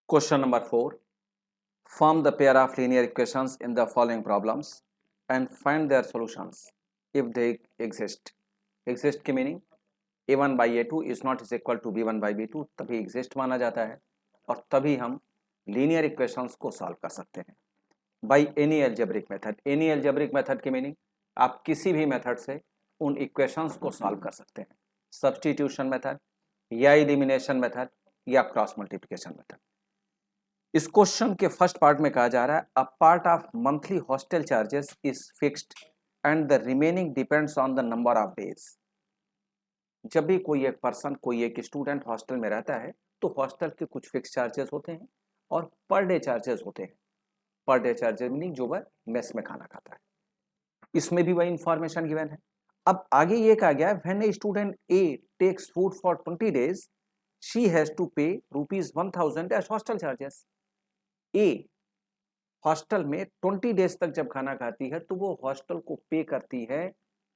Question number 4. Form the pair of linear equations in the following problems and find their solutions if they exist. Exist की meaning a1 by a2 is not is equal to b1 by b2 तभी exist माना जाता है और तभी हम linear equations को solve कर सकते हैं by any algebraic method. Any algebraic method की मीनिंग आप किसी भी मेथड से उन इक्वेशंस को सॉल्व कर सकते हैं, सब्स्टिट्यूशन मेथड या एलिमिनेशन मेथड या क्रॉस मल्टीप्लिकेशन मेथड। इस क्वेश्चन के फर्स्ट पार्ट में कहा जा रहा है अ part of monthly hostel charges is fixed and the remaining depends on the number of days. जब भी कोई एक पर्सन, कोई एक स्टूडेंट हॉस्टल में रहता है तो हॉस्टल के कुछ फिक्स चार्जेस होते हैं और पर डे चार्जेस होते हैं। पर डे चार्जेस मीनिंग जो वह मेस में खाना खाता है, इसमें भी वही इंफॉर्मेशन गिवन है। अब आगे ये कहा गया है when a student A takes food for 20 days she has to pay ₹1000 as hostel charges. A hostel में 20 डेज तक जब खाना खाती है तो वो हॉस्टल को पे करती है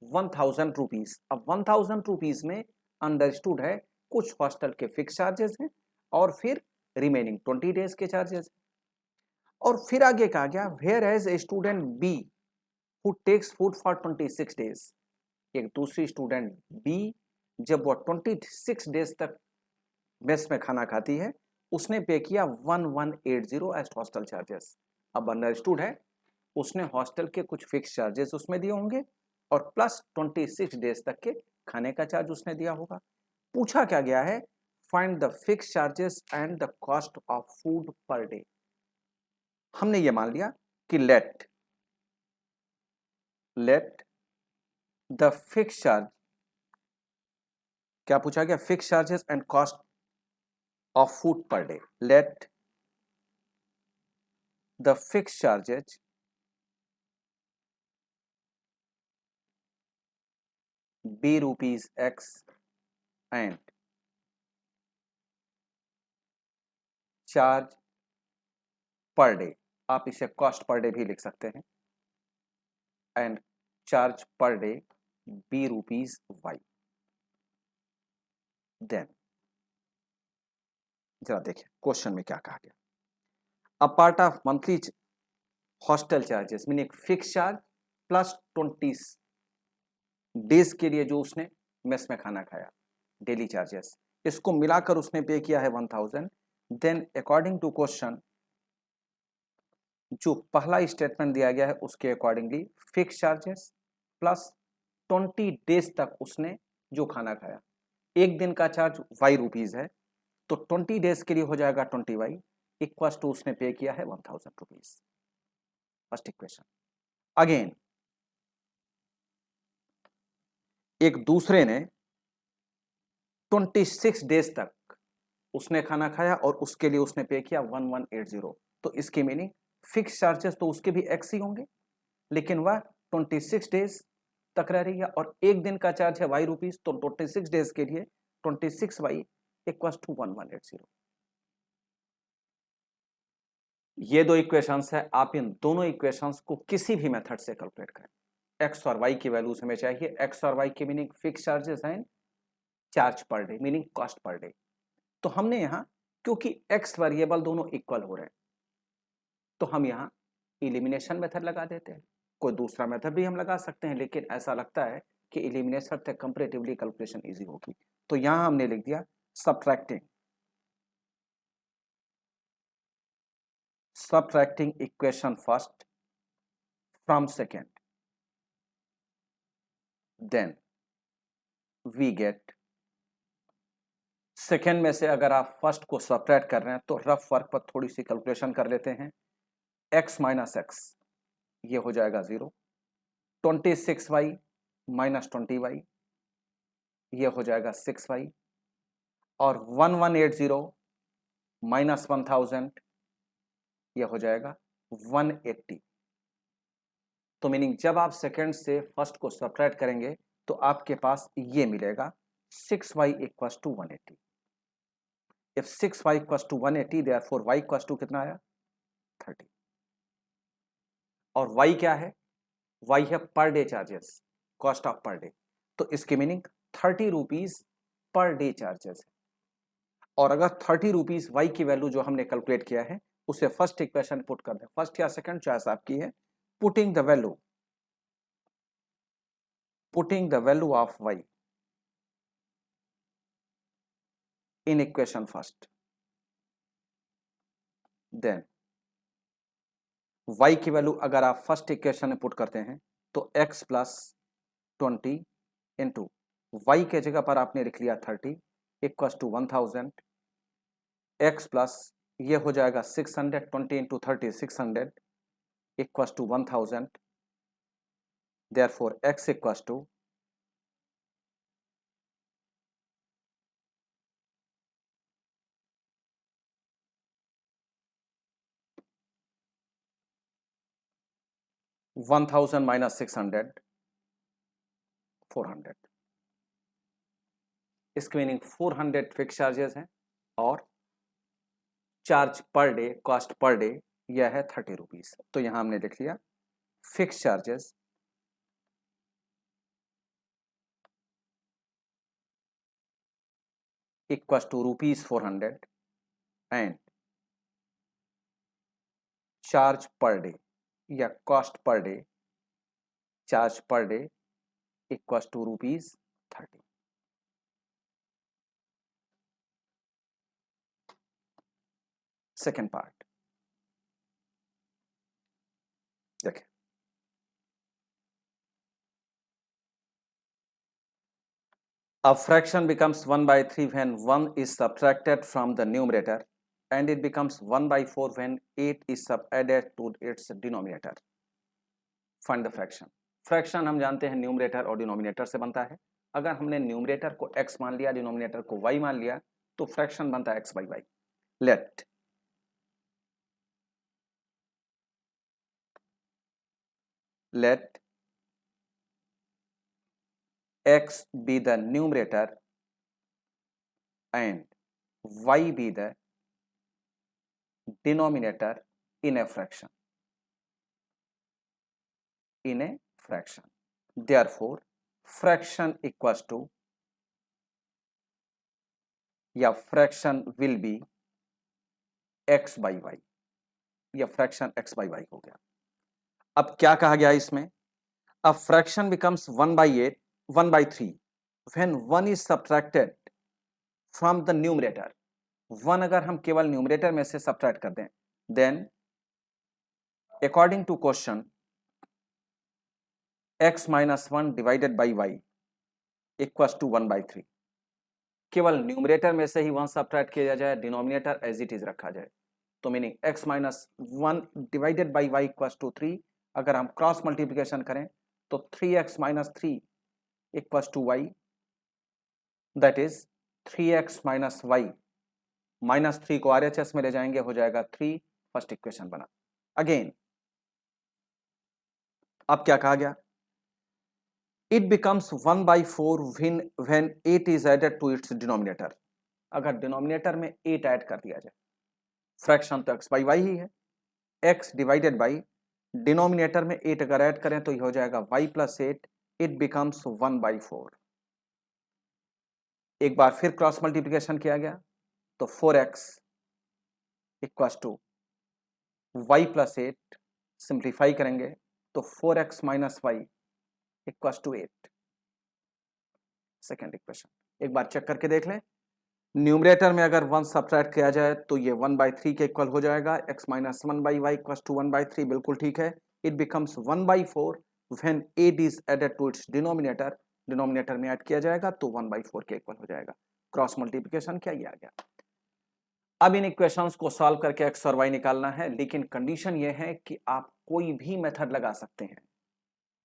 1000 रुपीज। अब 1000 रुपीज में अंडरस्टूड है कुछ हॉस्टल के फिक्स चार्जेस हैं और फिर रिमेनिंग 20 डेज के चार्जेस। और फिर आगे कहा गया where as a student B who takes food for 26 days. एक दूसरी स्टूडेंट बी जब वो 26 डेज तक मेस में खाना खाती है उसने पे किया 1180 एज हॉस्टल चार्जेस। अब अंडरस्टूड है उसने हॉस्टल के कुछ फिक्स चार्जेस उसमें दिए होंगे और प्लस 26 डेज तक के खाने का चार्ज उसने दिया होगा। पूछा क्या गया है find the fix charges and the cost of food per day. हमने ये मान लिया कि लेट द फिक्स चार्ज, क्या पूछा गया, fix charges and cost of food per day. Let the fix charges be rupees x and charge per day, आप इसे कॉस्ट पर डे भी लिख सकते हैं, and charge per day be rupees y. Then जरा देखिए क्वेश्चन में क्या कहा गया। A part of monthly hostel charges meaning fix charge plus 20 days के लिए जो उसने मेस में खाना खाया डेली चार्जेस, इसको मिलाकर उसने पे किया है 1000। देन अकॉर्डिंग टू क्वेश्चन जो पहला स्टेटमेंट दिया गया है उसके accordingly fix charges plus 20 days तक उसने जो खाना खाया, एक दिन का चार्ज वाई रुपीज है तो 20 डेज के लिए हो जाएगा 20 वाई इक्वल टू उसने पे किया है 1000 रुपीज। First equation. अगेन एक दूसरे ने 26 डेज तक उसने खाना खाया और उसके लिए उसने पे किया 1180, तो इसकी मीनिंग फिक्स चार्जेस तो उसके भी एक्स ही होंगे लेकिन वह 26 डेज तक रह रही है और एक दिन का चार्ज है वाई रुपीज तो 26 डेज के लिए 26 वाई इक्वल टू 1180। ये दो इक्वेशंस है, आप इन दोनों इक्वेशंस को किसी भी मेथड से कैलकुलेट करें। एक्स और वाई की वैल्यूज हमें चाहिए। एक्स और वाई की मीनिंग फिक्स चार्जेस हैं, charge per day meaning cost per day. तो हमने यहां क्योंकि एक्स वेरिएबल दोनों इक्वल हो रहे हैं तो हम यहां इलिमिनेशन मेथड लगा देते हैं। कोई दूसरा मेथड भी हम लगा सकते हैं लेकिन ऐसा लगता है कि इलिमिनेशन से कंपैरेटिवली कैलकुलेशन इजी होगी, तो यहां हमने लिख दिया subtracting equation first from second, then we get second में से अगर आप फर्स्ट को सब्ट्रैक्ट कर रहे हैं तो रफ वर्क पर थोड़ी सी कैलकुलेशन कर लेते हैं। x माइनस एक्स ये हो जाएगा 0, 26y माइनस 20y ये हो जाएगा 6y और 1180 माइनस 1000 ये हो जाएगा 180। तो मीनिंग जब आप सेकेंड से फर्स्ट को सब्ट्रैक्ट करेंगे तो आपके पास ये मिलेगा 6y equals to 180। If 6y equals to 180 therefore y equals to कितना आया 30। और y क्या है, y है per day charges, cost of per day, तो इसकी meaning 30 rupees per day charges है। और अगर 30 रुपीज वाई की वैल्यू जो हमने कैलकुलेट किया है उसे फर्स्ट इक्वेशन पुट कर दें, फर्स्ट या सेकंड चॉइस आपकी है, putting the value of y in equation first, then y की वैल्यू अगर आप फर्स्ट इक्वेशन में पुट करते हैं तो x प्लस 20 इंटू वाई के जगह पर आपने लिख लिया 30 इक्वस टू 1000, x प्लस ये हो जाएगा 600, 20 into 30 600 equals to 1000, therefore x equals to 1000 minus 600 400। इसके मीनिंग 400 फिक्स चार्जेस हैं और charge per day, cost per day यह है 30 रुपीज। तो यहां हमने लिख लिया fixed charges equals to rupees 400 and charge per day या cost per day, charge per day equals to rupees 30। Second part देखिए, a fraction becomes 1/3 when 1 is subtracted from the numerator and it becomes 1/4 when 8 is added to its denominator. Find the fraction. Fraction हम जानते हैं numerator और denominator से बनता है। अगर हमने न्यूमरेटर को x मान लिया, डिनोमिनेटर को y मान लिया, तो फ्रैक्शन बनता है x by y। let x be the numerator and y be the denominator in a fraction. Therefore, fraction equals to या fraction will be x by y, या फ्रैक्शन x by y हो गया। अब क्या कहा गया इसमें, अब fraction becomes 1/3 when 1 is subtracted from the numerator. 1 अगर हम केवल न्यूमरेटर में से सब्ट्रैक्ट कर दें, then according to question x minus 1 divided by y equals to 1/3। केवल न्यूमरेटर में से ही 1 सब्ट्रैक्ट किया जाए, डिनोमिनेटर एज इट इज रखा जाए, तो meaning x minus 1 divided by y equals to 3। अगर हम क्रॉस मल्टीप्लिकेशन करें तो 3x minus 3 equals to y, that is 3x minus y, minus 3 को RHS में ले जाएंगे, हो जाएगा 3। फर्स्ट इक्वेशन बना। अगेन अब क्या कहा गया, it becomes 1/4 when 8 is added to its denominator. अगर डिनोमिनेटर में 8 ऐड कर दिया जाए, फ्रैक्शन तो x by y ही है, x डिवाइडेड बाई डिनोमिनेटर में 8 अगर ऐड करें तो ये हो जाएगा y प्लस 8, इट बिकम्स 1/4। एक बार फिर क्रॉस मल्टीप्लिकेशन किया गया तो 4x equals to y plus 8, simplify करेंगे तो 4x minus y equals to 8। Second equation एक बार चेक करके देख लें, न्यूमरेटर में अगर 1 सब्ट्रैक्ट किया जाए तो ये 1/3 के इक्वल हो जाएगा, x minus 1 by y equals to 1/3, बिल्कुल ठीक है। It becomes 1/4 when 8 is added to its denominator, denominator में ऐड किया जाएगा तो 1/4 के इक्वल हो जाएगा। क्रॉस मल्टीप्लिकेशन क्या ये आ गया। अब इन इक्वेशंस को सॉल्व करके x और y निकालना है, लेकिन कंडीशन ये है कि आप कोई भी मेथड लगा सकते हैं,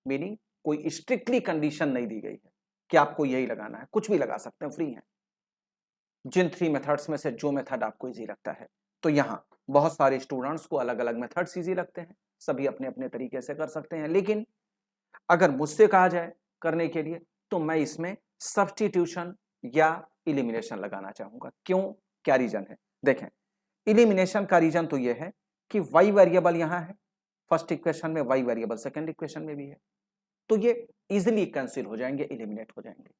मीनिंग कोई स्ट्रिक्टली कंडीशन नहीं दी गई है कि आपको यही लगाना है, कुछ भी लगा सकते हैं, फ्री है। जिन 3 मेथड्स में से जो मेथड आपको इजी लगता है। तो यहाँ बहुत सारे स्टूडेंट्स को अलग अलग मेथड्स इजी लगते हैं, सभी अपने अपने तरीके से कर सकते हैं, लेकिन अगर मुझसे कहा जाए करने के लिए तो मैं इसमें सब्स्टिट्यूशन या इलिमिनेशन लगाना चाहूंगा। क्यों, क्या रीजन है, देखें। इलिमिनेशन का रीजन तो यह है कि y वेरिएबल यहाँ है फर्स्ट इक्वेशन में, y वेरिएबल सेकेंड इक्वेशन में भी है, तो ये इजिली कैंसिल हो जाएंगे, इलिमिनेट हो जाएंगे।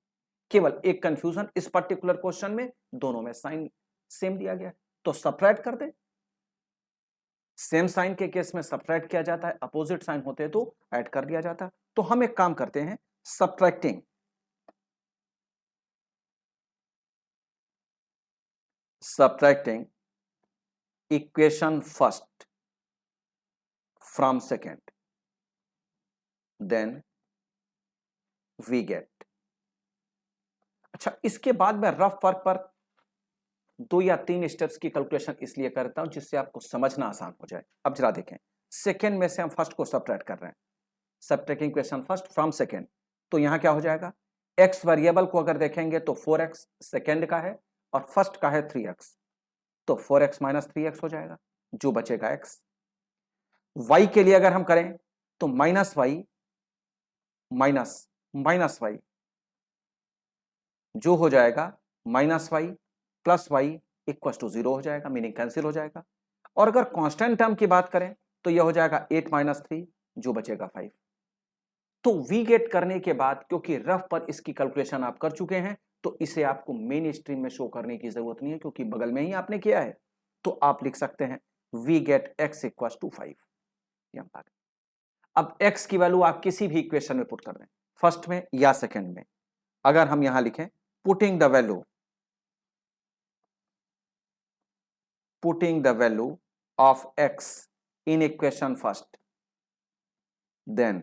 केवल एक कंफ्यूजन इस पर्टिकुलर क्वेश्चन में, दोनों में साइन सेम दिया गया है, तो सबट्रैक्ट कर दे। सेम साइन के केस में सबट्रैक्ट किया जाता है, अपोजिट साइन होते तो ऐड कर दिया जाता है। तो हम एक काम करते हैं, subtracting equation first from second, then we get. अच्छा, इसके बाद मैं रफ वर्क पर 2 या 3 स्टेप्स की कैलकुलेशन इसलिए करता हूं जिससे आपको समझना आसान हो जाए। अब जरा देखें, सेकेंड में से हम फर्स्ट को सबट्रैक्ट कर रहे हैं, subtracting equation first from second. तो यहां क्या हो जाएगा, एक्स वेरिएबल को अगर देखेंगे तो 4x सेकेंड का है और फर्स्ट का है 3x, तो 4x माइनस 3x हो जाएगा, जो बचेगा x। y के लिए अगर हम करें तो minus y minus minus y, जो हो जाएगा minus y plus y equal to 0 हो जाएगा, मीनिंग कैंसिल हो जाएगा। और अगर कांस्टेंट टर्म की बात करें तो यह हो जाएगा 8 माइनस 3, जो बचेगा 5। तो वी गेट करने के बाद, क्योंकि रफ पर इसकी कैलकुलेशन आप कर चुके हैं, तो इसे आपको मेन स्ट्रीम में शो करने की जरूरत नहीं है, क्योंकि बगल में ही आपने किया है। तो आप लिख सकते हैं we get x equal to 5। अब x की वैल्यू आप किसी भी इक्वेशन में पुट कर दें, फर्स्ट में या सेकेंड में। अगर हम यहां लिखें putting the value of x in equation first, then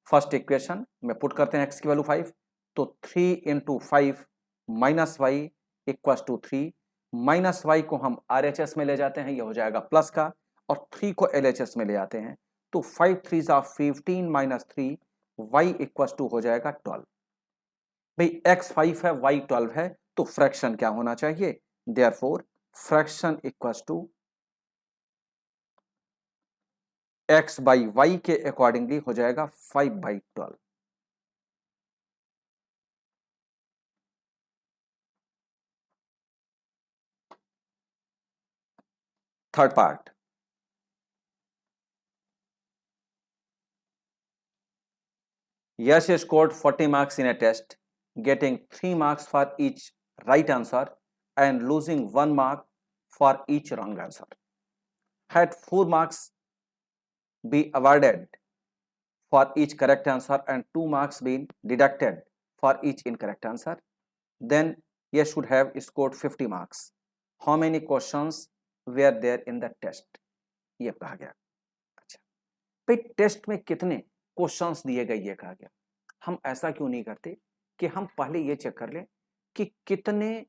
first equation में पुट करते हैं x की वैल्यू 5, तो 3 into 5 minus y equal to 3। Minus y को हम RHS में ले जाते हैं, यह हो जाएगा प्लस का, और 3 को LHS में ले आते हैं, तो 5 3 15 माइनस 3 वाई इक्वल टू हो जाएगा 12। भाई x 5 है, y 12 है, तो फ्रैक्शन क्या होना चाहिए, therefore fraction equal to x by y के अकॉर्डिंगली हो जाएगा 5/12। Third part, Yash scored 40 marks in a test, getting 3 marks for each right answer and losing 1 mark for each wrong answer. Had 4 marks be awarded for each correct answer and 2 marks been deducted for each incorrect answer, then Yash should have scored 50 marks. How many questions were there in the test? ये कहा गया। अच्छा भाई, test में कितने questions दिए गए ये कहा गया। हम ऐसा क्यों नहीं करते कि हम पहले ये चेक कर लें कि कितने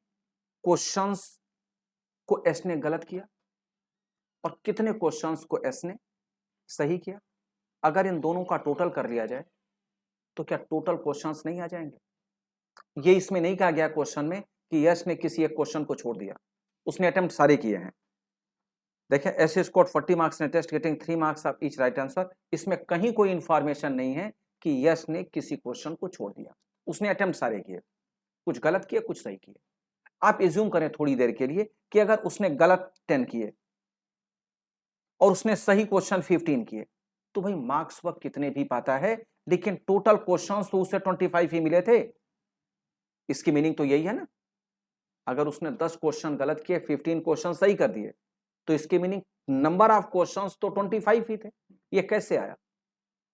क्वेश्चंस को एस ने गलत किया और कितने क्वेश्चंस को एस ने सही किया। अगर इन दोनों का टोटल कर लिया जाए तो क्या टोटल क्वेश्चंस नहीं आ जाएंगे। ये इसमें नहीं कहा गया क्वेश्चन में कि यश ने किसी एक क्वेश्चन को छोड़ दिया, उसने अटेम्प्ट सारे किए हैं। देखिए, ऐसे स्कोर 40 मार्क्स ने test getting 3 marks of each right answer, इसमें कहीं कोई इंफॉर्मेशन नहीं है कि यश ने किसी क्वेश्चन को छोड़ दिया। उसने अटेम्प्ट सारे किए, कुछ गलत किए कुछ सही किए। आप एज्यूम करें थोड़ी देर के लिए कि अगर उसने गलत 10 किए और उसने सही क्वेश्चन 15 किए, तो भाई मार्क्स वह कितने भी पाता है, लेकिन टोटल क्वेश्चंस तो उसे 25 ही मिले थे। इसकी मीनिंग तो यही है ना, अगर उसने 10 क्वेश्चन गलत किए 15 क्वेश्चन सही कर दिए, तो इसकी मीनिंग नंबर ऑफ क्वेश्चंस तो 25 ही थे। ये कैसे आया,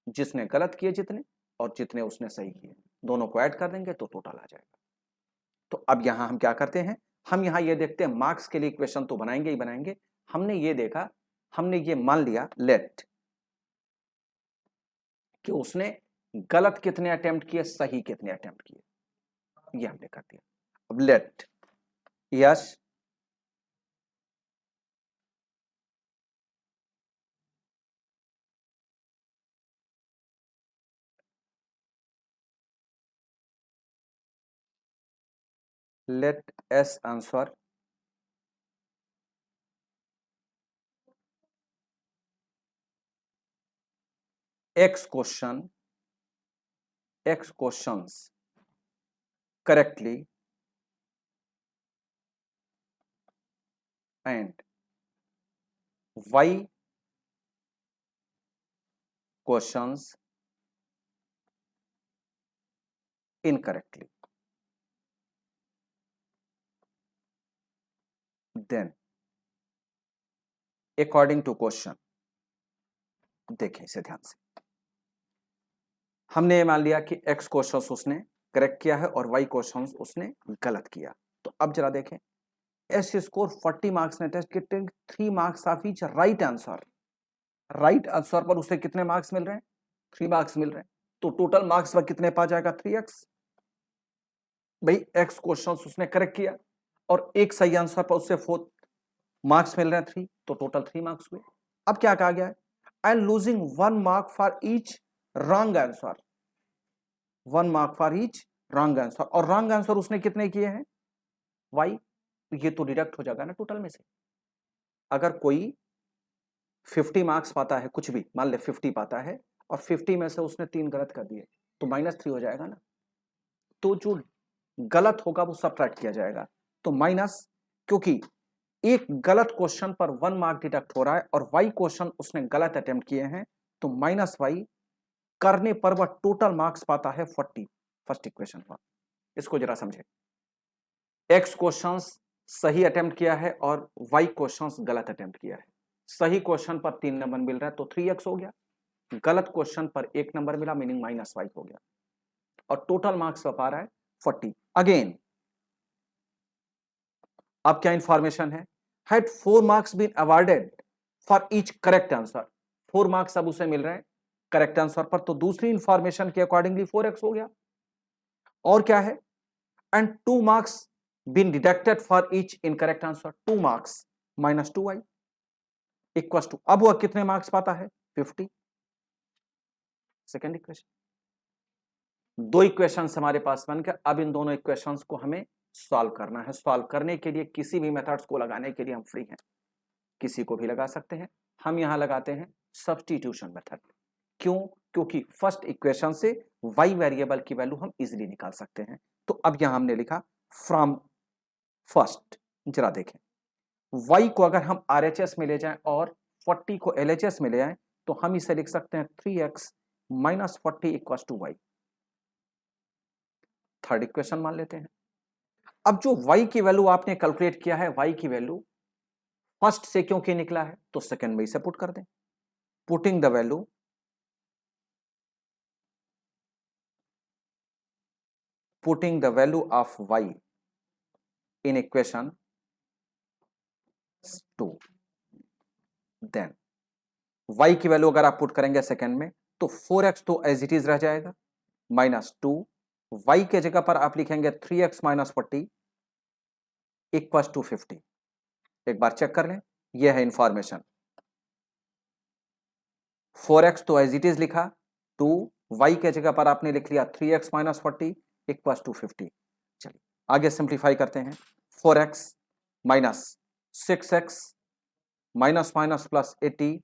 जिसने गलत किए जितने और जितने उसने सही किए, दोनों को ऐड कर देंगे तो टोटल आ जाएगा। तो अब यहां हम क्या करते हैं, हम यहां ये देखते हैं मार्क्स के लिए इक्वेशन तो बनाएंगे ही बनाएंगे। हमने ये देखा, हमने ये मान लिया लेट कि उसने गलत कितने अटेम्प्ट किए सही कितने अटेम्प्ट किए, ये हमने कर दिया। अब late Yash let S answer X questions correctly and Y questions incorrectly. Then according to question, देखें इसे ध्यान से, हमने ये मान लिया कि x क्वेश्चन उसने करेक्ट किया है और y क्वेश्चन उसने गलत किया। तो अब जरा देखें, एस स्कोर 40 मार्क्स ने test getting 3 marks of each right answer. Right answer पर उसे कितने मार्क्स मिल रहे हैं? 3 मार्क्स मिल रहे हैं। तो टोटल मार्क्स पर कितने पा जाएगा? 3x। भाई x क्वेश्चन उसने करेक्ट किया और एक सही आंसर पर उससे 4 मार्क्स मिल रहे हैं 3, तो टोटल 3 मार्क्स हुए। अब क्या कहा गया है? I am losing 1 mark for each wrong answer. 1 mark for each wrong answer, और रॉन्ग आंसर उसने कितने किए हैं? y। ये तो डिडक्ट हो जाएगा ना टोटल में से। अगर कोई 50 मार्क्स पाता है, कुछ भी मान ले 50 पाता है और 50 में से उसने 3 गलत कर दिए, तो -3 हो जाएगा ना। तो जो गलत होगा वो सबट्रैक्ट किया जाएगा। तो माइनस, क्योंकि एक गलत क्वेश्चन पर 1 मार्क डिडक्ट हो रहा है और y क्वेश्चन उसने गलत अटेम्प्ट किए हैं, तो -y करने पर वह टोटल मार्क्स पाता है 40 फर्स्ट इक्वेशन पर। इसको जरा समझे, x क्वेश्चंस सही अटेम्प्ट किया है और y क्वेश्चंस गलत अटेम्प्ट किया है। सही क्वेश्चन पर 3 नंबर मिल रहा है तो 3x हो गया, गलत क्वेश्चन पर 1 नंबर मिला मीनिंग -y हो गया, और टोटल मार्क्स पा रहा है 40। अगेन अब क्या इंफॉर्मेशन है? Had 4 marks been awarded for each correct answer. 4 marks अब उसे मिल रहे हैं करेक्ट आंसर पर, तो दूसरी इंफॉर्मेशन के अकॉर्डिंगली 4x हो गया। और क्या है? And 2 marks been deducted for each incorrect answer. 2 marks -2y equal to, अब वह कितने मार्क्स पाता है? 50। Second equation. दो इक्वेशंस हमारे पास बन गए। अब इन दोनों इक्वेशंस को हमें सॉल्व करना है। सॉल्व करने के लिए किसी भी मेथड्स को लगाने के लिए हम फ्री हैं, किसी को भी लगा सकते हैं। हम यहां लगाते हैं सब्स्टिट्यूशन मेथड। क्यों? क्योंकि फर्स्ट इक्वेशन से y वेरिएबल की वैल्यू हम इजीली निकाल सकते हैं। तो अब यहां हमने लिखा फ्रॉम फर्स्ट। जरा देखें, y को अगर हम RHS में ले जाएं और 40 को LHS में ले आए तो हम इसे लिख सकते हैं 3x - 40 = y। थर्ड इक्वेशन मान लेते हैं। अब जो y की वैल्यू आपने कैलकुलेट किया है, y की वैल्यू फर्स्ट से क्योंकि निकला है, तो सेकंड में इसे पुट कर दें। Putting the value of y in equation 2, then y की वैल्यू अगर आप पुट करेंगे सेकंड में तो 4x तो एज इट इज रह जाएगा, -2 y के जगह पर आप लिखेंगे 3x - 40 = 50। एक बार चेक कर लें, यह है इंफॉर्मेशन। 4x तो एज इट इज लिखा, 2 y के जगह पर आपने लिख लिया 3x - 40 = 50। चलिए आगे सिंप्लीफाई करते हैं। 4x - 6x - +80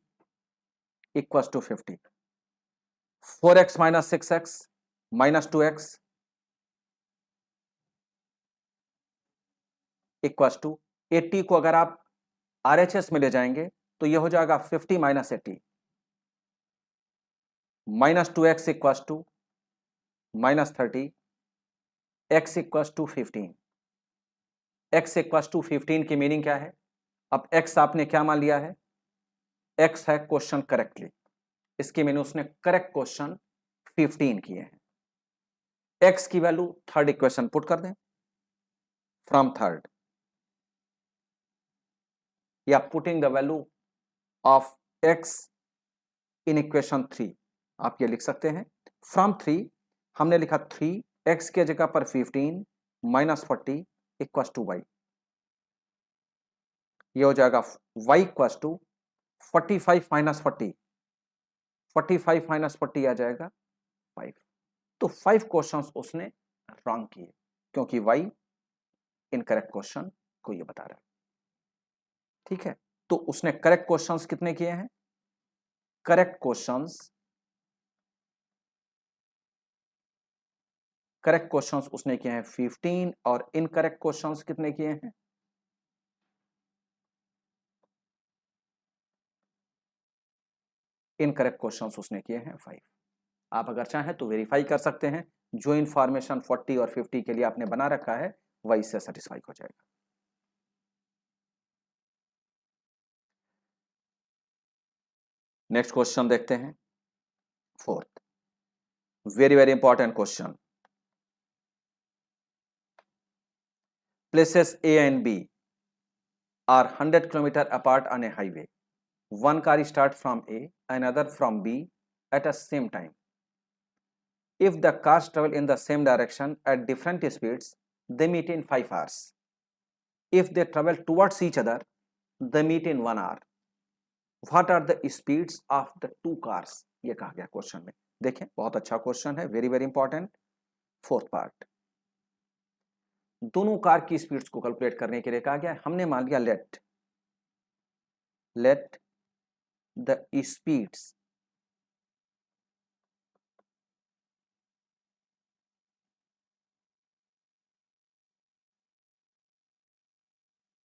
= 50। 4x - 6x - 2x = 80 को अगर आप RHS में ले जाएंगे तो यह हो जाएगा 50 - 80 -2x = -30 x = 15। x = 15 की मीनिंग क्या है? अब x आपने क्या मान लिया है? x है क्वेश्चन करेक्टली, इसकी मीनिंग उसने करेक्ट क्वेश्चन 15 किए हैं। x की वैल्यू थर्ड इक्वेशन पुट कर दें फ्रॉम थर्ड, या putting the value of x in equation 3 आप ये लिख सकते हैं। फ्रॉम 3 हमने लिखा 3 x के जगह पर 15 - 40 = y। ये हो जाएगा y = 45 - 40, 45 - 40 आ जाएगा 5। तो 5 क्वेश्चंस उसने रॉन्ग किए क्योंकि y इनकरेक्ट क्वेश्चन को ये बता रहा है। ठीक है, तो उसने करेक्ट क्वेश्चंस कितने किए हैं? करेक्ट क्वेश्चंस उसने किए हैं 15 और इनकरेक्ट क्वेश्चंस कितने किए हैं? इनकरेक्ट क्वेश्चंस उसने किए हैं 5। आप अगर चाहें तो वेरीफाई कर सकते हैं, जो इंफॉर्मेशन 40 और 50 के लिए आपने बना रखा है वही से सेटिस्फाई हो जाएगा। नेक्स्ट क्वेश्चन देखते हैं, fourth, very very important question. Places A and B are 100 km apart on a highway. One car starts from A, another from B at the same time. If the cars travel in the same direction at different speeds, they meet in 5 hours. If they travel towards each other, they meet in 1 hour. What are the speeds of the two cars? ये कहा गया question में। देखें, बहुत अच्छा question है, very very important. Fourth part, दोनों car की स्पीड्स को कैलकुलेट करने के लिए कहा गया है। हमने मान लिया let the speeds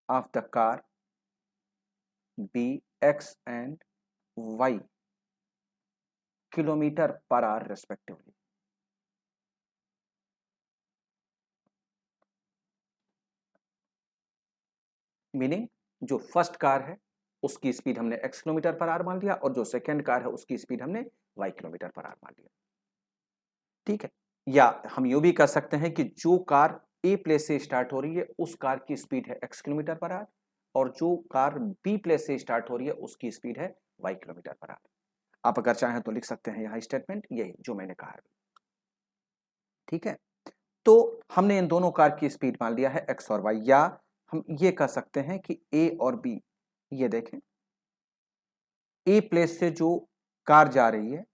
of the car be x and y kilometre per our respectively. Meaning जो फर्स्ट कार है उसकी स्पीड हमने x किलोमीटर पर आवर मान लिया और जो सेकंड कार है उसकी स्पीड हमने y किलोमीटर पर आवर मान लिया। ठीक है, या हम यूं भी कर सकते हैं कि जो कार ए प्लेस से स्टार्ट हो रही है उस कार की स्पीड है x किलोमीटर पर आवर और जो कार बी प्लेस से स्टार्ट हो रही है उसकी स्पीड है y किलोमीटर पर आवर। आप अगर चाहें तो लिख सकते हैं यहां स्टेटमेंट यही जो मैंने कहा है। ठीक है, तो हमने इन दोनों कार की स्पीड मान लिया है x और y, या हम ये कह सकते हैं कि a और b, ये देखें ए प्लेस से जो कार जा रही है,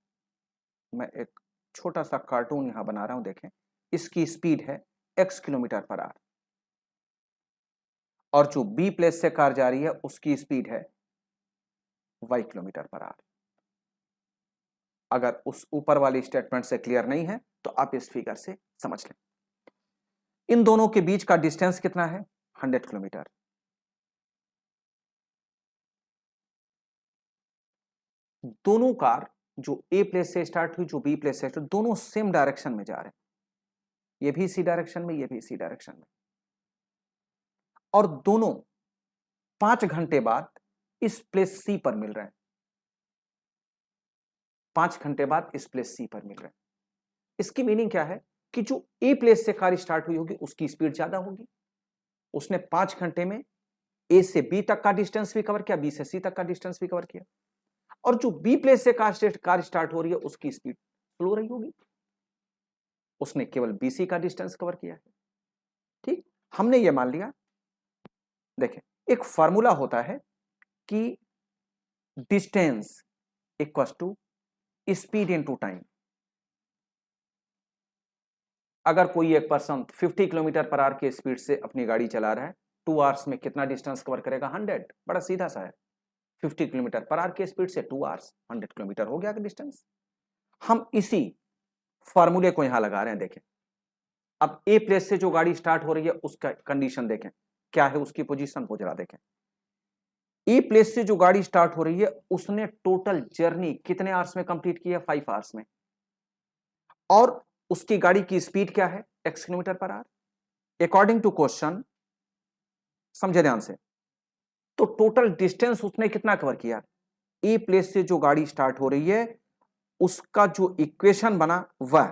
मैं एक छोटा सा कार्टून यहां बना रहा हूं, देखें इसकी स्पीड है x किलोमीटर पर आवर और जो बी प्लेस से कार जा रही है उसकी स्पीड है y किलोमीटर पर आवर। अगर उस ऊपर वाली स्टेटमेंट से क्लियर नहीं है तो आप इस फिगर से समझ लें। इन दोनों के बीच का डिस्टेंस कितना है? 100 किलोमीटर। दोनों कार जो ए प्लेस से स्टार्ट हुई, जो बी प्लेस से, दोनों सेम डायरेक्शन में जा रहे हैं, ये भी इसी डायरेक्शन में, ये भी इसी डायरेक्शन में, और दोनों 5 घंटे बाद इस प्लेस सी पर मिल रहे हैं। 5 घंटे बाद इस प्लेस सी पर मिल रहे हैं। इसकी मीनिंग क्या है कि जो ए प्लेस से कार स्टार्ट हुई होगी उसकी स्पीड ज्यादा होगी, उसने 5 घंटे में ए से बी तक का डिस्टेंस भी कवर किया, बी से सी तक का डिस्टेंस भी कवर किया, और जो बी प्लेस से कार स्टार्ट हो रही है उसकी स्पीड स्लो रही होगी, उसने केवल बीसी का डिस्टेंस कवर किया है। ठीक, हमने ये मान लिया। देखें, एक फॉर्मूला होता है कि distance equals to speed into time. अगर कोई एक पर्सन 50 किलोमीटर पर आवर की स्पीड से अपनी गाड़ी चला रहा है, 2 आवर्स में कितना डिस्टेंस कवर करेगा? 100। बड़ा सीधा सा है, 50 किलोमीटर पर आवर की स्पीड से 2 आवर्स, 100 किलोमीटर हो गया डिस्टेंस। हम इसी फॉर्मूले को यहां लगा रहे हैं। देखें, अब ए प्लेस से जो गाड़ी स्टार्ट हो रही है उसका कंडीशन देखें क्या है, उसकी पोजीशन को जरा देखें। ए प्लेस से जो गाड़ी स्टार्ट हो रही है उसने टोटल जर्नी कितने आवर्स में कंप्लीट की है? 5 आवर्स में, और उसकी गाड़ी की स्पीड क्या है? x kilometre per hour. According to question, समझे ध्यान से, तो टोटल डिस्टेंस उसने कितना कवर किया? ए प्लेस से जो गाड़ी स्टार्ट हो रही है उसका जो इक्वेशन बना वह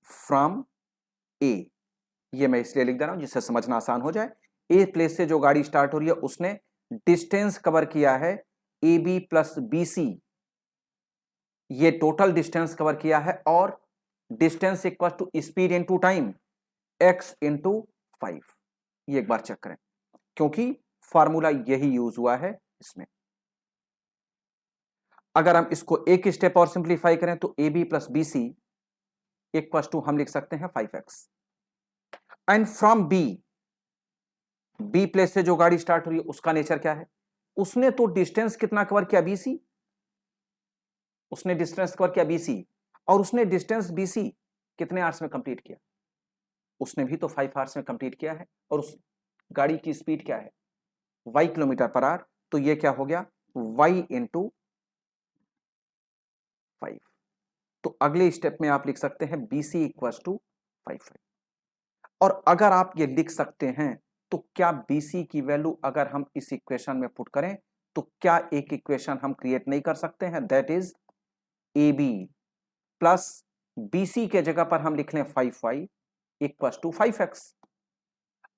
फ्रॉम ए, ये मैं इसलिए लिख दे रहा हूं जिससे समझना आसान हो जाए। ए प्लेस से जो गाड़ी स्टार्ट हो रही है उसने डिस्टेंस कवर किया है A B plus B C, ये टोटल डिस्टेंस कवर किया है, और distance equal to speed into time, x into 5। ये एक बार चेक करें क्योंकि फॉर्मूला यही यूज हुआ है इसमें। अगर हम इसको एक स्टेप और सिंप्लीफाई करें तो A B plus B C equal to हम लिख सकते हैं 5x, and from B, B place से जो गाड़ी स्टार्ट हो रही है उसका नेचर क्या है? उसने तो डिस्टेंस कितना कवर किया? बीसी, उसने डिस्टेंस कवर किया बीसी, और उसने डिस्टेंस बीसी कितने आवर्स में कंप्लीट किया? उसने भी तो 5 आवर्स में कंप्लीट किया है, और उस गाड़ी की स्पीड क्या है? y kilometre per our. तो ये क्या हो गया? y into 5। तो अगले स्टेप में आप लिख सकते हैं BC इक्वल टू 5। और अगर आप ये लिख सकते हैं तो क्या BC की वैल्यू अगर हम इस इक्वेशन में पुट करें तो क्या एक इक्वेशन हम क्रिएट नहीं कर सकते हैं? That is A B plus B C के जगह पर हम लिख लें 5y इक्वल टू 5x।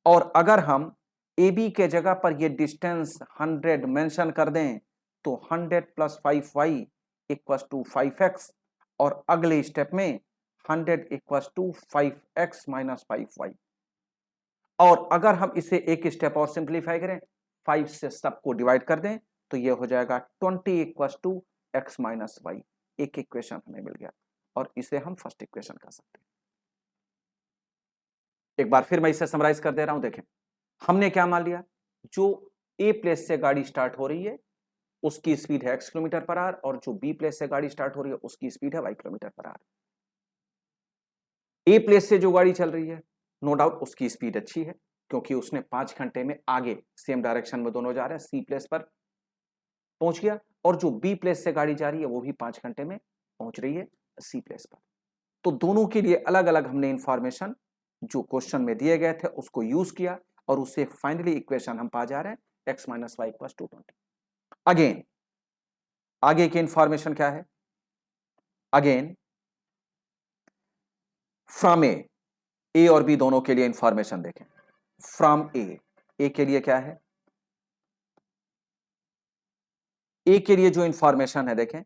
और अगर हम ए बी के जगह पर ये डिस्टेंस 100 मेंशन कर दें तो 100 plus 5y equal to 5x, और अगले स्टेप में 100 equal to 5x minus 5y। और अगर हम इसे एक स्टेप और सिंप्लीफाई करें, 5 से सबको डिवाइड कर दें तो ये हो जाएगा 20 equal to x minus y. एक इक्वेशन हमें मिल गया और इसे हम फर्स्ट इक्वेशन कह सकते हैं। एक बार फिर मैं इसे समराइज कर दे रहा हूं। देखें, हमने क्या मान लिया, जो ए प्लेस से गाड़ी स्टार्ट हो रही है उसकी स्पीड है x किलोमीटर पर आवर, और जो बी प्लेस से गाड़ी स्टार्ट हो रही है उसकी स्पीड है y kilometre per our. A place से जो गाड़ी चल रही है नो डाउट उसकी स्पीड अच्छी है, क्योंकि उसने 5 घंटे में आगे सेम डायरेक्शन में दोनों जा रहे हैं, सी प्लेस पर पहुंच गया, और जो बी प्लेस से गाड़ी जा रही है वो भी 5 घंटे में पहुंच रही है सी प्लेस पर। तो दोनों के लिए अलग अलग हमने इंफॉर्मेशन जो क्वेश्चन में दिए गए थे उसको यूज किया, और उससे फाइनली इक्वेशन हम पा जा रहे हैं x minus y equal to 20। Again आगे की इंफॉर्मेशन क्या है, अगेन फ्रॉम ए और बी दोनों के लिए इंफॉर्मेशन देखें। फ्रॉम ए के लिए क्या है, ए के लिए जो इंफॉर्मेशन है देखें,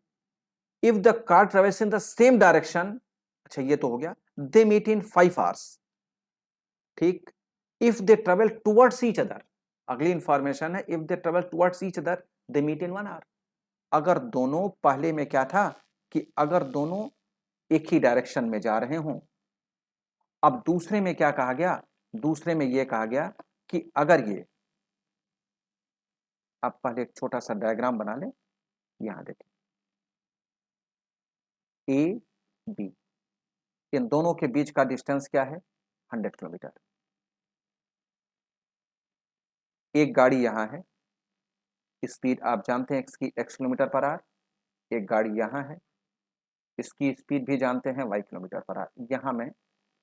if the car travels in the same direction, अच्छा ये तो हो गया, दे मीट इन 5 आवर्स। ठीक, if they travel towards each other, अगली इंफॉर्मेशन है if they travel towards each other they meet in 1 hour. अगर दोनों, पहले में क्या था कि अगर दोनों एक ही डायरेक्शन में जा रहे हों, अब दूसरे में क्या कहा गया, दूसरे में यह कहा गया कि अगर ये, आप पहले एक छोटा सा डायग्राम बना लें, यहां देखें ए बी, इन दोनों के बीच का डिस्टेंस क्या है 100 किलोमीटर। एक गाड़ी यहां है, स्पीड आप जानते हैं इसकी x किलोमीटर पर आवर, एक गाड़ी यहां है, इसकी स्पीड भी जानते हैं y किलोमीटर पर आवर। यहां मैं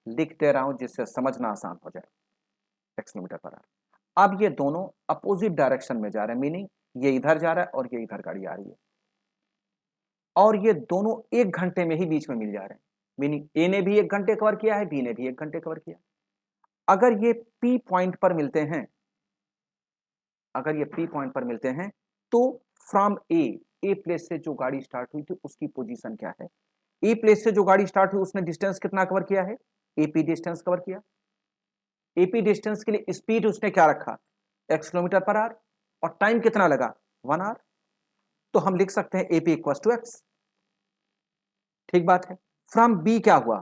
लिख दे रहा हूं जिससे समझना आसान हो जाए, x किलोमीटर पर आवर। अब ये दोनों अपोजिट डायरेक्शन में जा रहे हैं, मीनिंग ये इधर जा रहा है और ये इधर गाड़ी आ रही है, और ये दोनों 1 घंटे में ही बीच में मिल जा रहे हैं, मीनिंग ए ने भी 1 घंटे कवर किया है, बी ने भी 1 घंटे कवर किया। अगर ये पी पॉइंट पर मिलते हैं, अगर ये पी पॉइंट पर मिलते हैं तो फ्रॉम ए प्लेस से जो गाड़ी स्टार्ट हुई थी उसकी पोजीशन क्या है, ए प्लेस से जो गाड़ी स्टार्ट हुई उसने डिस्टेंस कितना कवर किया है, एपी डिस्टेंस कवर किया। एपी डिस्टेंस के लिए स्पीड उसने क्या रखा, x किलोमीटर पर आवर, और टाइम कितना लगा 1 आवर। तो हम लिख सकते हैं एपी इक्वल टू एक्स। ठीक बात है। फ्रॉम बी क्या हुआ,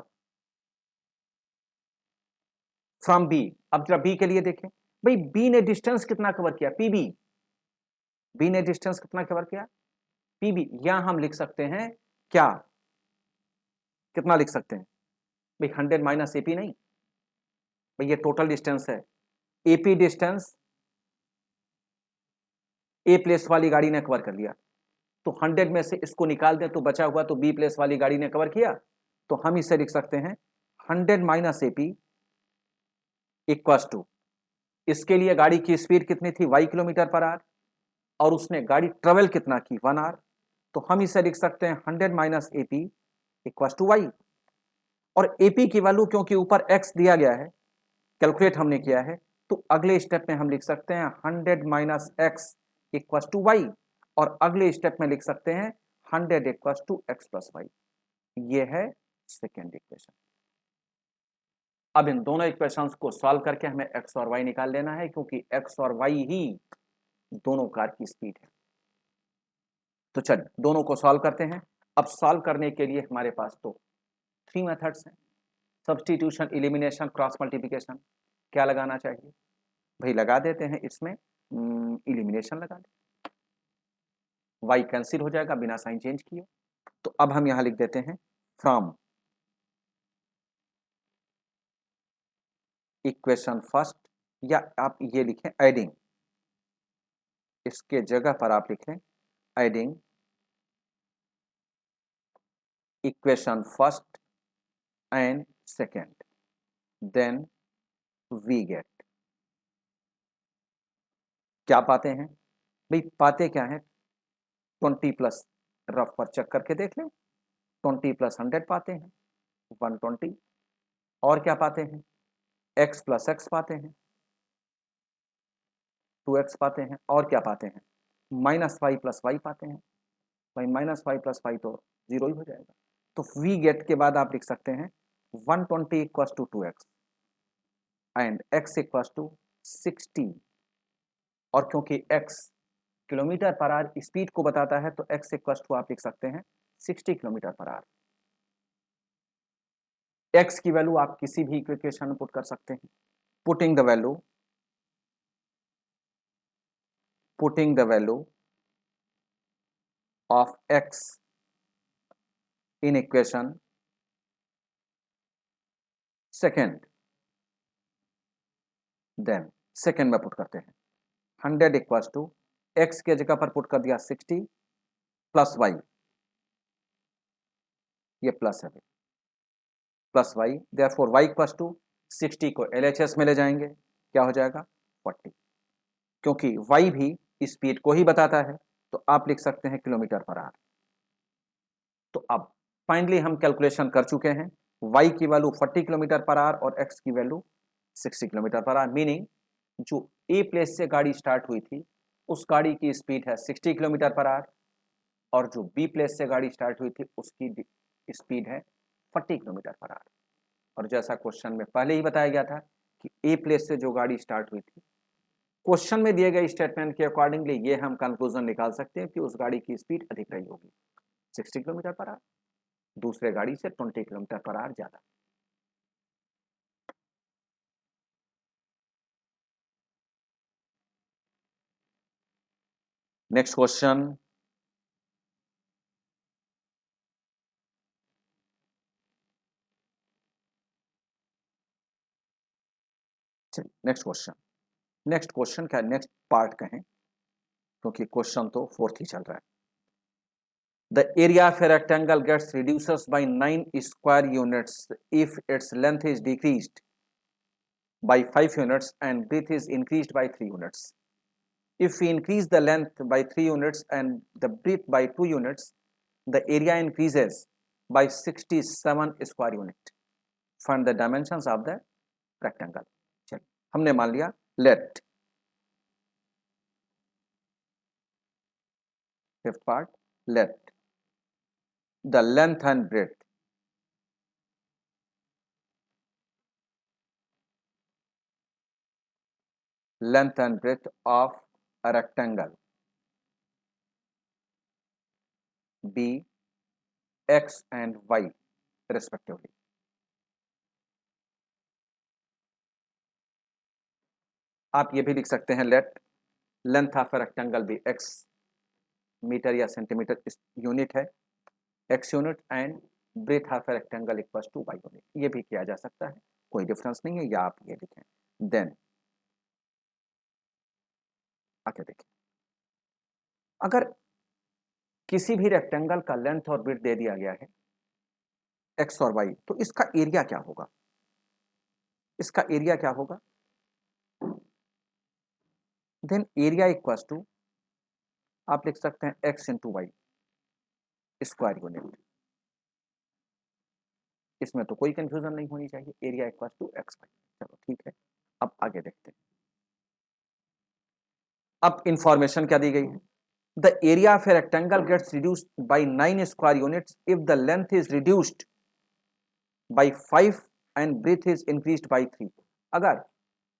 फ्रॉम बी, अब जरा बी के लिए देखें, भाई बी ने डिस्टेंस कितना कवर किया, पीबी, बी ने डिस्टेंस कितना कवर किया पीबी। यहां हम लिख सकते हैं क्या, कितना लिख सकते हैं भाई 100 माइनस एपी, नहीं भाई ये टोटल डिस्टेंस है, एपी डिस्टेंस ए प्लेस वाली गाड़ी ने कवर कर लिया, तो 100 में से इसको निकाल दें तो बचा हुआ तो बी प्लेस वाली गाड़ी ने कवर किया, तो हम इसे लिख सकते हैं 100 माइनस एपी इक्वल टू, इसके लिए गाड़ी की स्पीड कितनी थी y किलोमीटर पर आवर, और उसने गाड़ी ट्रेवल कितना की 1 आवर, तो हम इसे लिख सकते हैं 100 minus AP equal to y. और एपी की वैल्यू क्योंकि ऊपर x दिया गया है, कैलकुलेट हमने किया है, तो अगले स्टेप में हम लिख सकते हैं 100 minus x equal to y, और अगले स्टेप में लिख सकते हैं 100 equal to x plus y. ये है सेकेंड इक्वेशन। अब इन दोनों इक्वेशंस को सॉल्व करके हमें एक्स और वाई निकाल लेना है, क्योंकि एक्स और वाई ही दोनों कार की स्पीड है। तो चलिए दोनों को सॉल्व करते हैं। अब सॉल्व करने के लिए हमारे पास तो 3 मेथड्स हैं, सब्स्टिट्यूशन, एलिमिनेशन, क्रॉस मल्टीप्लिकेशन। क्या लगाना चाहिए भाई, लगा देते हैं इसमें एलिमिनेशन लगा दें, वाई कैंसिल हो जाएगा बिना साइन चेंज किए। तो अब हम यहां लिख देते हैं फ्रॉम इक्वेशन फर्स्ट, या आप ये लिखें एडिंग, इसके जगह पर आप लिखें adding equation first and second, then we get, क्या पाते हैं भाई पाते क्या है, 20 प्लस, रफ पर चेक करके देख लें, 20 प्लस 100 पाते हैं 120, और क्या पाते हैं, x प्लस एक्स पाते हैं 2x पाते हैं, और क्या पाते हैं, माइनस वाई प्लस वाई पाते हैं। भाई माइनस वाई प्लस वाई तो जीरो ही हो जाएगा। तो वी गेट के बाद आप लिख सकते हैं 120 equals to 2x and x equals to 60, और क्योंकि x kilometre per hour speed को बताता है तो x इक्वल्स टू आप लिख सकते हैं 60 किलोमीटर पर आवर। x की वैल्यू आप किसी भी इक्वेशन में पुट कर सकते हैं। Putting the value of x in equation second, then second में पुट करते हैं 100 इक्वल्स टू एक्स के जगह पर पुट कर दिया 60 प्लस वाई, ये प्लस है plus y, therefore y equals to 60 को एलएचएस में ले जाएंगे, क्या हो जाएगा 40, क्योंकि वाई भी स्पीड को ही बताता है तो आप लिख सकते हैं किलोमीटर पर आवर। तो अब फाइनली हम कैलकुलेशन कर चुके हैं, y की वैल्यू 40 किलोमीटर पर आवर और x की value 60 kilometre per our, meaning जो ए प्लेस से गाड़ी स्टार्ट हुई थी उस गाड़ी की स्पीड है 60 किलोमीटर पर आवर, और जो बी प्लेस से गाड़ी स्टार्ट हुई थी उसकी स्पीड है 40 किलोमीटर पर आवर। और जैसा क्वेश्चन में पहले ही बताया गया था कि ए प्लेस से जो गाड़ी स्टार्ट हुई थी, क्वेश्चन में दिए गए स्टेटमेंट के अकॉर्डिंगली ये हम कंक्लूजन निकाल सकते हैं कि उस गाड़ी की स्पीड अधिक रही होगी 60 किलोमीटर पर आवर, दूसरे गाड़ी से 20 किलोमीटर पर आवर ज्यादा। नेक्स्ट क्वेश्चन, नेक्स्ट क्वेश्चन का नेक्स्ट पार्ट कहें क्योंकि क्वेश्चन तो फोर्थ ही चल रहा है। The area of a rectangle gets reduces by 9 square units if its length is decreased by 5 units and breadth is increased by 3 units. If we increase the length by 3 units and the breadth by 2 units, the area increases by 67 square unit. Find the dimensions of the rectangle. चलिए हमने मान लिया, let fifth part, let the length and breadth of a rectangle be x and y respectively. आप ये भी लिख सकते हैं let length of a rectangle be x metre या सेंटीमीटर यूनिट है, x unit and breadth of rectangle equals to y unit, ये भी किया जा सकता है, कोई डिफरेंस नहीं है, या आप ये लिखें। देन आगे देखिए, अगर किसी भी रेक्टेंगल का लेंथ और ब्रेथ दे दिया गया है x और y, तो इसका एरिया क्या होगा, इसका एरिया क्या होगा, देन एरिया इक्वल्स टू आप लिख सकते हैं x into y square unit, इसमें तो कोई कंफ्यूजन नहीं होनी चाहिए, area equals to x y. चलो ठीक है, अब आगे देखते हैं। अब इंफॉर्मेशन क्या दी गई है, the area of a rectangle gets reduced by 9 square units if the length is reduced by 5 and breadth is increased by 3। अगर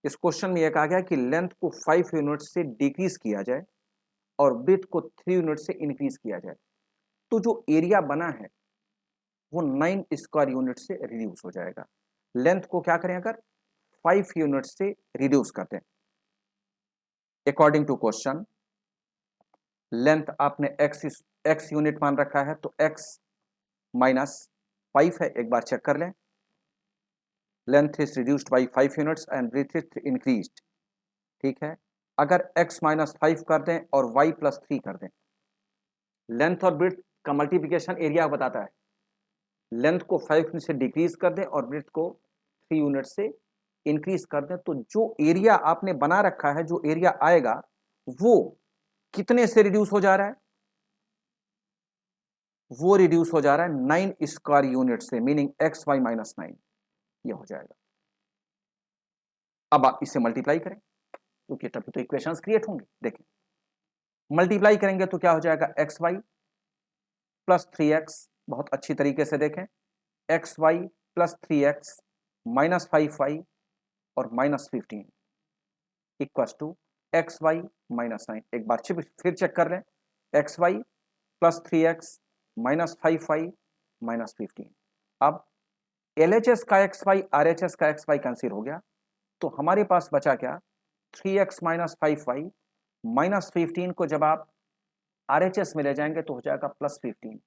इस क्वेश्चन में यह कहा गया कि लेंथ को 5 यूनिट से डिक्रीज किया जाए और ब्रेथ को 3 यूनिट से इंक्रीज किया जाए, तो जो एरिया बना है वो 9 स्क्वायर यूनिट से रिड्यूस हो जाएगा। लेंथ को क्या करें, अगर 5 यूनिट से रिड्यूस करते हैं, अकॉर्डिंग टू क्वेश्चन लेंथ आपने x यूनिट मान रखा है तो x माइनस 5 है, एक बार चेक कर लें, length is reduced by 5 units and breadth is increased, ठीक है। अगर x माइनस 5 कर दें और y प्लस 3 कर दें, लेंथ और ब्रेथ का मल्टीप्लिकेशन एरिया बताता है, लेंथ को 5 से डिक्रीज कर दें और ब्रेथ को 3 यूनिट से इंक्रीज कर दें, तो जो एरिया आपने बना रखा है, जो एरिया आएगा वो कितने से रिड्यूस हो जा रहा है? वो रिड्यूस हो जा रहा है 9 स्क्वायर यूनिट से, मीनिंग एक्स वाई माइनस 9, ये हो जाएगा। अब आप इसे मल्टीप्लाई करें क्योंकि तभी तो इक्वेशंस क्रिएट होंगे। देखें, मल्टीप्लाई करेंगे तो क्या हो जाएगा, एक्स वाई प्लस 3x, बहुत अच्छी तरीके से देखें, x y plus 3x minus 5y और minus 15 equal to x y minus 9। एक बार फिर चेक कर लें, x y plus 3x minus 5y minus 15। अब LHS का एक्स वाई RHS का एक्स वाई कैंसिल हो गया, तो हमारे पास बचा क्या, 3x माइनस 5y माइनस 15 को जब आप RHS में ले जाएंगे तो हो जाएगा प्लस 15,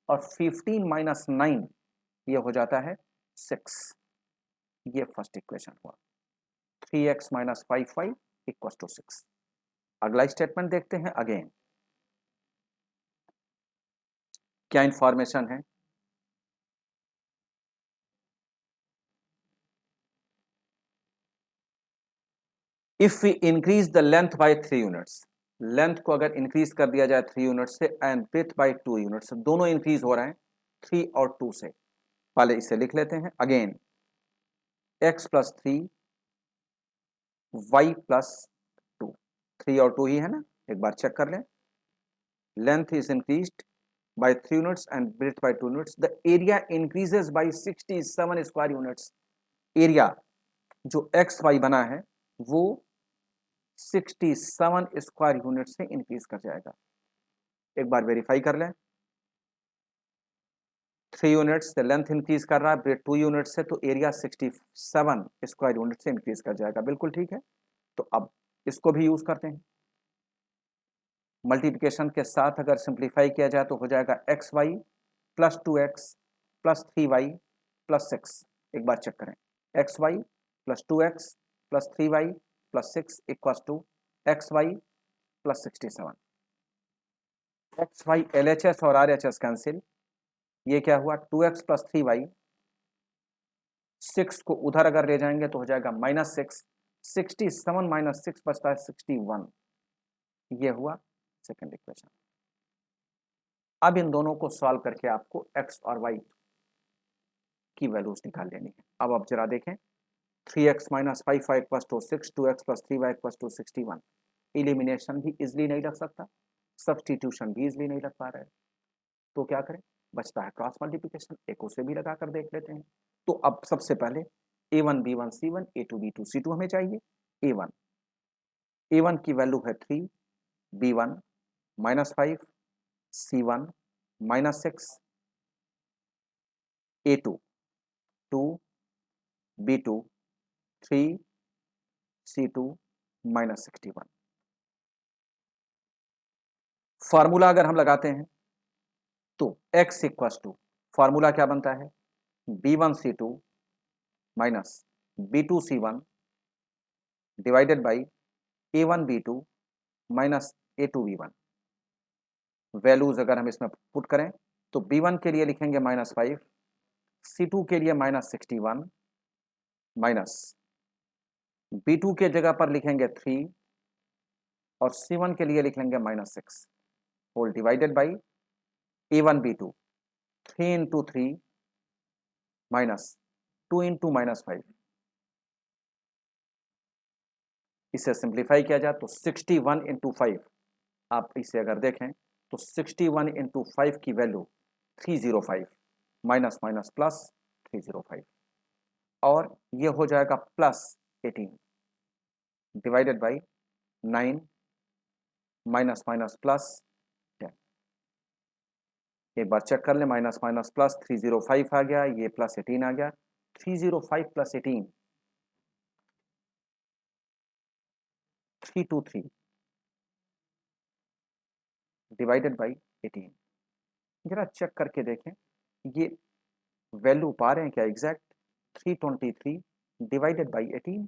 और 15 माइनस 9 ये हो जाता है 6। ये फर्स्ट इक्वेशन हुआ, 3x minus 5y equal to 6। अगला स्टेटमेंट देखते हैं। अगेन क्या इंफॉर्मेशन है, if we increase the length by 3 units, length को अगर इंक्रीज कर दिया जाए 3 यूनिट से एंड ब्रेथ बाय 2 यूनिट्स, दोनों इंक्रीज हो रहे हैं 3 और 2 से। पहले इसे लिख लेते हैं। Again x plus 3 y plus 2, 3 और 2 ही है ना, एक बार चेक कर लें। Length is increased by 3 units and breadth by 2 units. The area increases by 67 square units. Area जो एक्स वाई बना है वो 67 स्क्वायर यूनिट से इंक्रीज कर जाएगा। एक बार वेरीफाई कर लें, 3 यूनिट्स से लेंथ इंक्रीज कर रहा है, ब्रेथ 2 यूनिट से, तो एरिया 67 स्क्वायर यूनिट से इंक्रीज कर जाएगा। बिल्कुल ठीक है। तो अब इसको भी यूज करते हैं। मल्टीप्लिकेशन के साथ अगर सिंप्लीफाई किया जाए तो हो जाएगा x y plus 2x plus 3y plus 6। एक बार चेक करें, x y plus 2x plus 3y plus 6 equal to x y plus 67। X y LHS और RHS कैंसिल, ये क्या हुआ, 2x प्लस 3y, 6 को उधर अगर ले जाएंगे तो हो जाएगा माइनस 6, 67 माइनस 6 बचता है 61। ये हुआ सेकेंड इक्वेशन। अब इन दोनों को सॉल्व करके आपको x और y की वैल्यूज निकाल लेनी है। अब आप जरा देखें, 3x minus 5y equal to 6, 2x plus 3y equal to 61। Elimination भी इजिली नहीं रख सकता, सब्सटीट्यूशन भी इजिली नहीं रख पा रहे, तो क्या करें, बचता है क्रॉस मल्टीप्लिकेशन। एक उसे भी लगा कर देख लेते हैं। तो अब सबसे पहले a1 b1 c1 a2 b2 c2 हमें चाहिए। a1 की वैल्यू है 3, b1 minus 5, c1 minus 6, a2 2, b2 3, c2 minus 61। Formula अगर हम लगाते हैं तो x इक्वल टू, फार्मूला क्या बनता है, b1c2 minus b2c1 divided by a1b2 minus a2b1। Values अगर हम इसमें पुट करें तो b1 के लिए लिखेंगे माइनस 5, c2 के लिए माइनस 61, माइनस b2 के जगह पर लिखेंगे 3 और c1 के लिए लिख लेंगे minus 6, whole divided by a1b2 3 into 3 minus 2 into minus 5। इसे सिंप्लीफाई किया जाए तो 61 इंटू 5, आप इसे अगर देखें तो 61 इंटू 5 की वैल्यू 305, माइनस माइनस प्लस 305, और ये हो जाएगा plus 18 divided by 9 minus minus plus 10। एक बार चेक कर ले, माइनस माइनस प्लस 305 आ गया, ये प्लस 18 आ गया, 305 प्लस 18 323 डिवाइडेड बाई 18। जरा चेक करके देखें, ये वैल्यू पा रहे हैं क्या एग्जैक्ट, 323 डिवाइडेड बाई 18,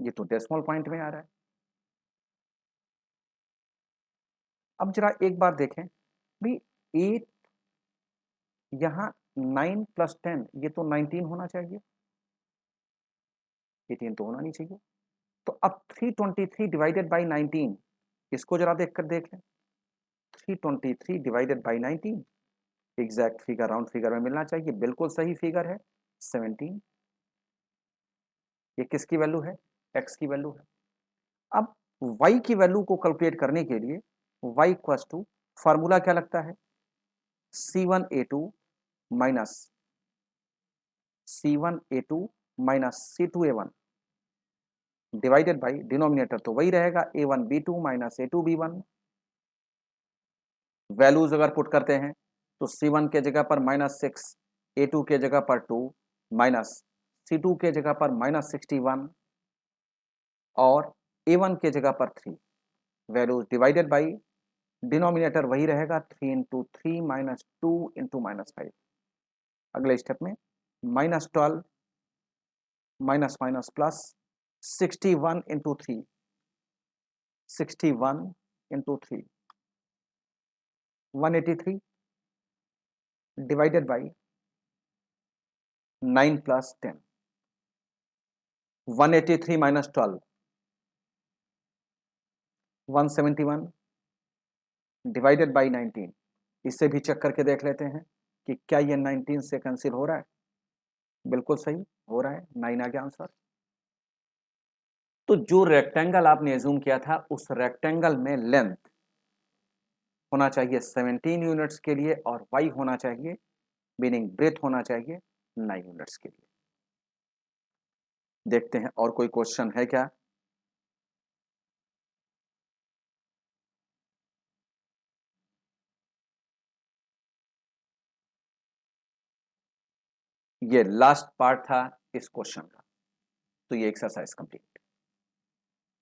ये तो डेसिमल पॉइंट में आ रहा है। अब जरा एक बार देखें भी, 8 यहाँ 9 प्लस 10, ये तो 19 होना चाहिए, 18 तो होना नहीं चाहिए। तो अब 323 डिवाइडेड बाई 19 इसको जरा देख लें, 323 divided by 19, exact figure round figure में मिलना चाहिए, बिल्कुल सही फिगर है 17। ये किसकी वैल्यू है? x की वैल्यू है। अब y की वैल्यू को कैलकुलेट करने के लिए y इक्वल्स टू फार्मूला क्या लगता है? C1A2 minus C1A2 minus C2A1 divided by denominator तो वही रहेगा A1B2 माइनस A2B1। वैल्यूज अगर पुट करते हैं तो C1 के जगह पर -6, A2 के जगह पर 2 माइनस C2 के जगह पर -61 और A1 के जगह पर 3। वैल्यूज डिवाइडेड बाई डिनोमिनेटर वही रहेगा 3 इंटू 3 माइनस 2 इंटू -5। अगले स्टेप में -12 minus minus plus 61 into 3, 61 into 3 183 divided by 9 plus 10, 183 minus 12 171 divided by 19। इसे भी चेक करके देख लेते हैं कि क्या ये 19 से कैंसिल हो रहा है। बिल्कुल सही हो रहा है, 9 आ गया आंसर। तो जो रेक्टेंगल आपने एज्यूम किया था उस रेक्टेंगल में लेंथ होना चाहिए 17 यूनिट्स के लिए और वाई होना चाहिए, मीनिंग ब्रेथ होना चाहिए 9 यूनिट्स के लिए। देखते हैं और कोई क्वेश्चन है क्या। ये लास्ट पार्ट था इस क्वेश्चन का, तो ये एक्सरसाइज कंप्लीट।